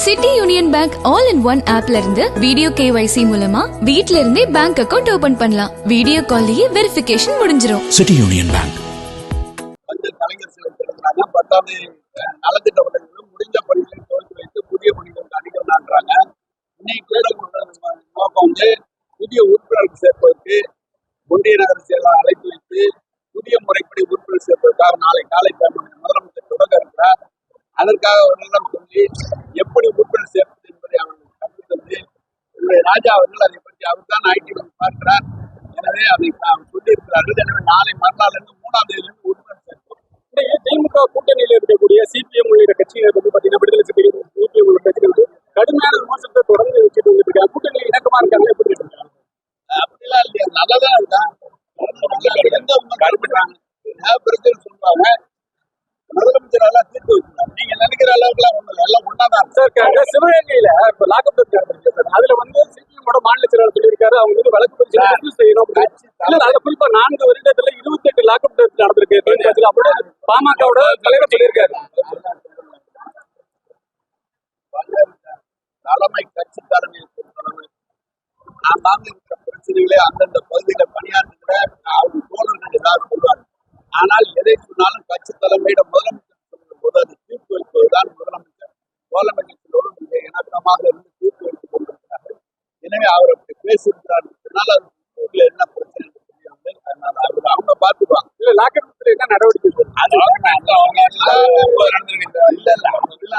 City Union Bank all in one ஆப்ல இருந்து video KYC மூலமா வீட்ல இருந்தே பேங்க் அக்கவுண்ட் ஓபன் பண்ணலாம். வீடியோ கால்லயே வெரிஃபிகேஷன் முடிஞ்சிரும். City Union Bank. கலைஞர் சிலை திறக்கிறாங்க. 10வது நலத்திட்ட உதவிகளும் முடிஞ்ச பணிகளை துவக்கி வைத்து புதிய பணிகளுக்கு அடிக்கல் நாட்டுறாங்க. இன்னைக்கு நோக்கம் புதிய உறுப்பினர்கள் சேர்ப்பதற்கு ஒன்றிய நகர செயலாளர் அழைத்து வைத்து புதிய முறைப்படி உறுப்பினர் சேர்ப்பதற்காக நாளை காலை முதலமைச்சர் தொடங்க இருக்கிறார். அதற்காக அவர்களிடம் சொல்லி எப்படி உறுப்பினர் சேர்ப்பது என்பதை அவர்கள் கற்றுத்தந்து ராஜா அவர்கள் அதை பற்றி அவர் தான் ஐடி பார்க்கிறார். எனவே அதை சொல்லியிருக்கிறார்கள். எனவே நாளை மறுநாள் 3ஆம் தேதியிலிருந்து உறுப்பினர் சேர்ப்போம். திமுக கூட்டணியில் இருக்கக்கூடிய CPM உள்ளிட்ட கட்சிகள் வந்து பாத்தீங்கன்னா விடுதலை சிறுத்தைகள் CPM உள்ள கட்சிகளுக்கு கடுமையான விமர்சனத்தை தொடர்ந்து வச்சுட்டு வந்துருக்காங்க. கூட்டணியில் இணக்கமா இருக்காங்க. எப்படி இருக்காங்க? அப்படிலாம் இல்லையா, நல்லதான் இருக்கா. எந்த பிரச்சனை சொல்றாங்க முதலமைச்சர் எல்லாம் தீர்த்து வச்சுருக்காங்க. நீங்க நினைக்கிற அளவுக்கு எல்லாம் ஒண்ணு எல்லாம் ஒன்னாதான் சார். சிவகங்கையில இப்ப லாக்அப் சார், அதுல வந்து CPM மாநில செயலாளர் சொல்லியிருக்காரு, அவங்க வந்து வழக்கு பதிவு செய்யணும். அதுல குறிப்பா 4 வருடத்துல 28 லாக்அப் நடந்திருக்கு. அப்படி பாமகவோட தலைவர் சொல்லியிருக்காரு. தலைமை கட்சி தலைமையை பொறுத்தளவு நான் இருக்கிற பிரச்சனைகளே அந்தந்த பகுதியில பணியாற்றுகிற அவங்க தோழர்கள் ஏதாவது சொல்வார். ஆனால் எதை சொன்னாலும் கட்சி தலைமையிடம் முதலமைச்சர் சொல்லும் போது அது தீர்ப்பு வைப்பதுதான் முதலமைச்சரோடு மிக இணக்கமாக இருந்து தீர்ப்பு வைத்துக் கொண்டிருக்கிறார்கள். எனவே அவர் அப்படி பேசியிருக்கிறார். அதனால அது ஊர்ல என்ன பிரச்சனை தெரியாது. அதனால அவங்க பார்த்துக்குவாங்க. இல்ல லாக்அப் என்ன நடவடிக்கை அது அவங்க இல்ல அவங்க இல்ல